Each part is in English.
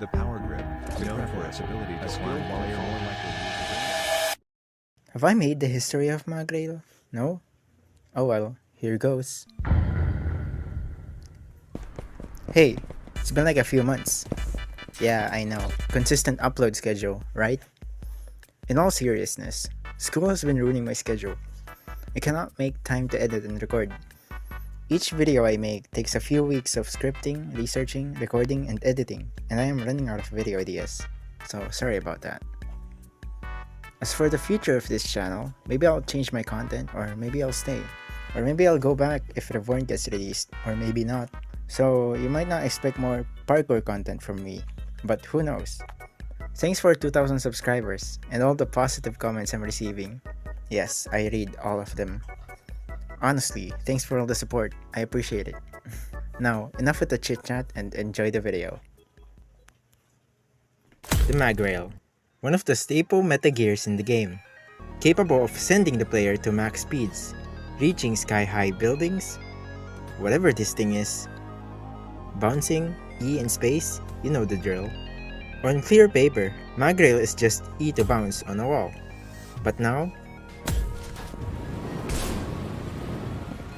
The power grip, known for its ability to climb while falling. Have I made the history of Magrail? No? Oh well, here goes. Hey, it's been like a few months. Yeah, I know. Consistent upload schedule, right? In all seriousness, school has been ruining my schedule. I cannot make time to edit and record. Each video I make takes a few weeks of scripting, researching, recording, and editing, and I am running out of video ideas. So sorry about that. As for the future of this channel, maybe I'll change my content, or maybe I'll stay. Or maybe I'll go back if Reborn gets released, or maybe not. So you might not expect more parkour content from me, but who knows. Thanks for 2,000 subscribers, and all the positive comments I'm receiving. Yes, I read all of them. Honestly, thanks for all the support, I appreciate it. Now, enough with the chit chat and enjoy the video. The Magrail, one of the staple meta gears in the game, capable of sending the player to max speeds, reaching sky-high buildings, whatever this thing is, bouncing, E in space, you know the drill. On clear paper, Magrail is just E to bounce on a wall. But now,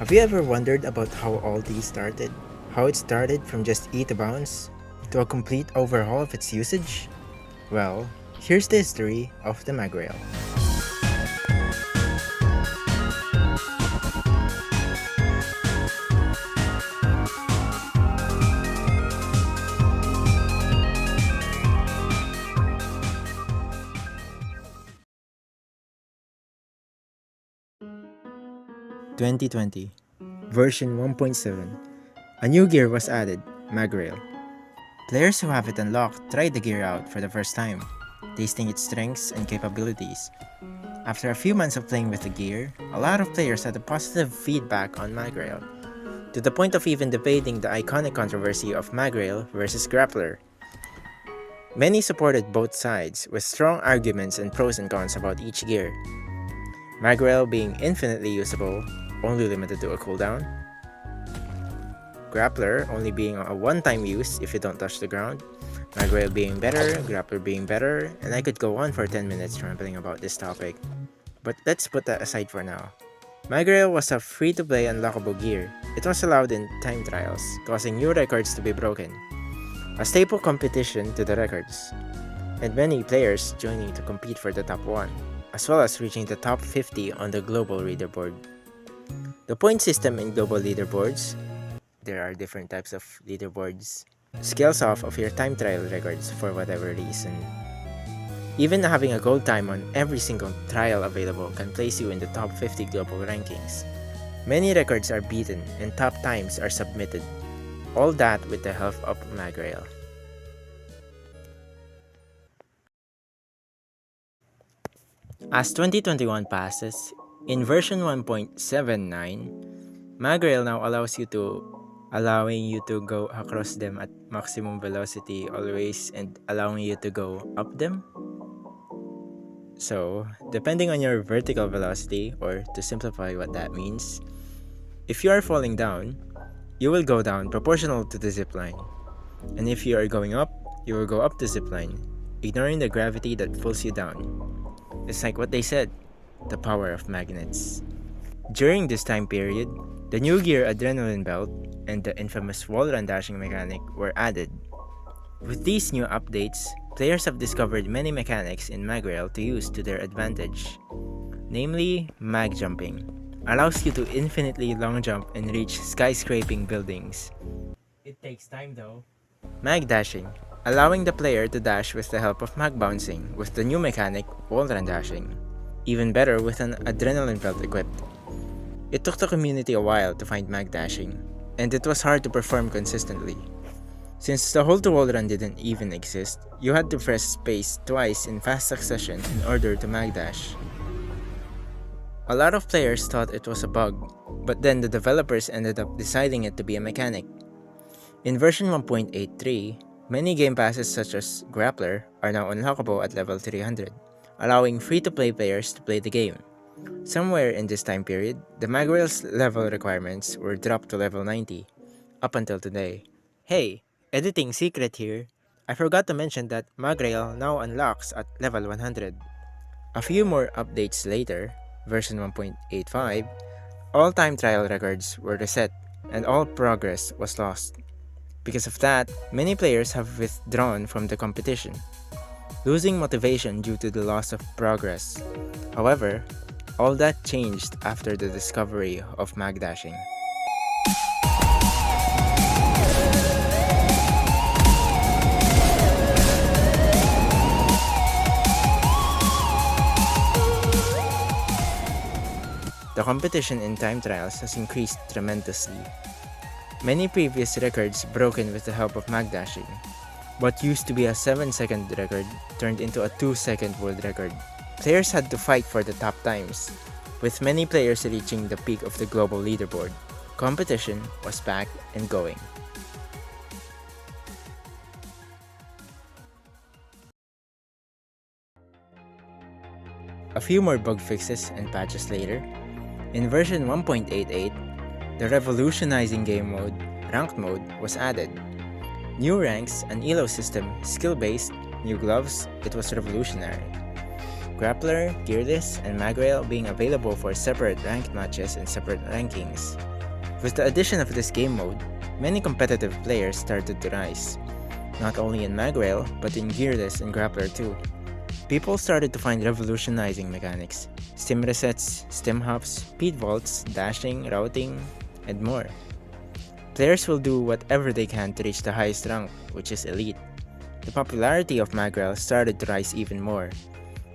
have you ever wondered about how all these started? How it started from just E to bounce to a complete overhaul of its usage? Well, here's the history of the Magrail. (2020) Version 1.7. A new gear was added, Magrail. Players who have it unlocked tried the gear out for the first time, tasting its strengths and capabilities. After a few months of playing with the gear, a lot of players had a positive feedback on Magrail, to the point of even debating the iconic controversy of Magrail versus Grappler. Many supported both sides, with strong arguments and pros and cons about each gear. Magrail being infinitely usable, only limited to a cooldown. Grappler only being a one-time use if you don't touch the ground. Magrail being better, Grappler being better, and I could go on for 10 minutes rambling about this topic. But let's put that aside for now. Magrail was a free-to-play unlockable gear. It was allowed in time trials, causing new records to be broken. A staple competition to the records, and many players joining to compete for the top 1, as well as reaching the top 50 on the global leaderboard. The point system in global leaderboards, there are different types of leaderboards, scales off of your time trial records for whatever reason. Even having a gold time on every single trial available can place you in the top 50 global rankings. Many records are beaten and top times are submitted. All that with the help of Magrail. As 2021 passes, in version 1.79, Magrail now allowing you to go across them at maximum velocity always and allowing you to go up them. So, depending on your vertical velocity, or to simplify what that means, if you are falling down, you will go down proportional to the zipline. And if you are going up, you will go up the zipline, ignoring the gravity that pulls you down. It's like what they said, the power of magnets. During this time period, the new gear Adrenaline Belt and the infamous wall run dashing mechanic were added. With these new updates, players have discovered many mechanics in Magrail to use to their advantage. Namely, mag jumping allows you to infinitely long jump and reach skyscraping buildings. It takes time though. Mag dashing, allowing the player to dash with the help of mag bouncing with the new mechanic wall run dashing. Even better with an adrenaline belt equipped. It took the community a while to find mag dashing, and it was hard to perform consistently. Since the hold to wall run didn't even exist, you had to press space twice in fast succession in order to mag dash. A lot of players thought it was a bug, but then the developers ended up deciding it to be a mechanic. In version 1.83, many game passes such as Grappler are now unlockable at level 300, allowing free-to-play players to play the game. Somewhere in this time period, the Magrail's level requirements were dropped to level 90, up until today. Hey, editing secret here. I forgot to mention that Magrail now unlocks at level 100. A few more updates later, version 1.85, all time trial records were reset and all progress was lost. Because of that, many players have withdrawn from the competition, losing motivation due to the loss of progress. However, all that changed after the discovery of mag dashing. The competition in time trials has increased tremendously. Many previous records broken with the help of mag dashing. What used to be a 7-second record turned into a 2-second world record. Players had to fight for the top times, with many players reaching the peak of the global leaderboard. Competition was back and going. A few more bug fixes and patches later, in version 1.88, the revolutionizing game mode, Ranked Mode, was added. New ranks, an elo system, skill-based, new gloves, it was revolutionary. Grappler, Gearless, and Magrail being available for separate ranked matches and separate rankings. With the addition of this game mode, many competitive players started to rise, not only in Magrail, but in Gearless and Grappler too. People started to find revolutionizing mechanics, stim resets, stim hops, speed vaults, dashing, routing, and more. Players will do whatever they can to reach the highest rank, which is Elite. The popularity of Magrail started to rise even more.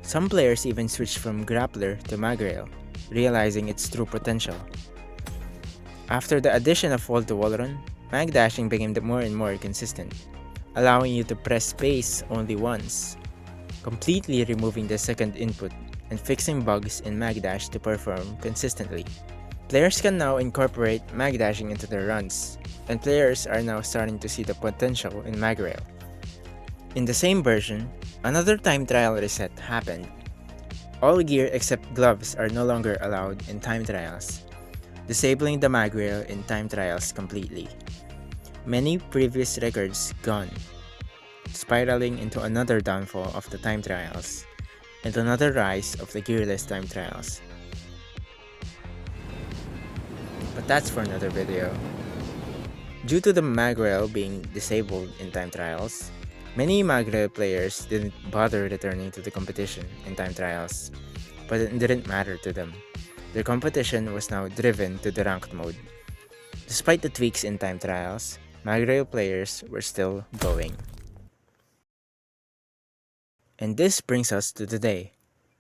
Some players even switched from Grappler to Magrail, realizing its true potential. After the addition of wall-to-wall run, mag dashing became more and more consistent, allowing you to press space only once, completely removing the second input and fixing bugs in mag dash to perform consistently. Players can now incorporate mag dashing into their runs, and players are now starting to see the potential in Magrail. In the same version, another time trial reset happened. All gear except gloves are no longer allowed in time trials, disabling the Magrail in time trials completely. Many previous records gone, spiraling into another downfall of the time trials, and another rise of the gearless time trials. But that's for another video. Due to the Magrail being disabled in time trials, many Magrail players didn't bother returning to the competition in time trials, but it didn't matter to them. Their competition was now driven to the ranked mode. Despite the tweaks in time trials, Magrail players were still going. And this brings us to today.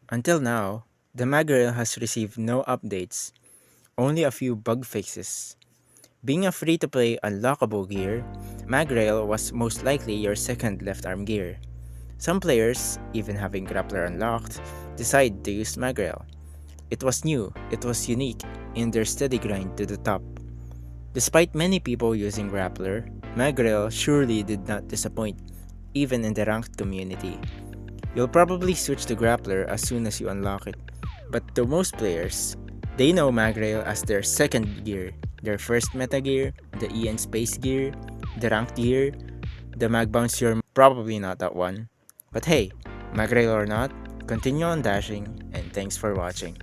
Until now, the Magrail has received no updates, only a few bug fixes. Being a free-to-play unlockable gear, Magrail was most likely your second left arm gear. Some players, even having Grappler unlocked, decide to use Magrail. It was new, it was unique in their steady grind to the top. Despite many people using Grappler, Magrail surely did not disappoint, even in the ranked community. You'll probably switch to Grappler as soon as you unlock it, but to most players, they know Magrail as their second gear, their first meta gear, the EN space gear, the ranked gear, the mag bounce you're probably not that one. But hey, Magrail or not, continue on dashing and thanks for watching.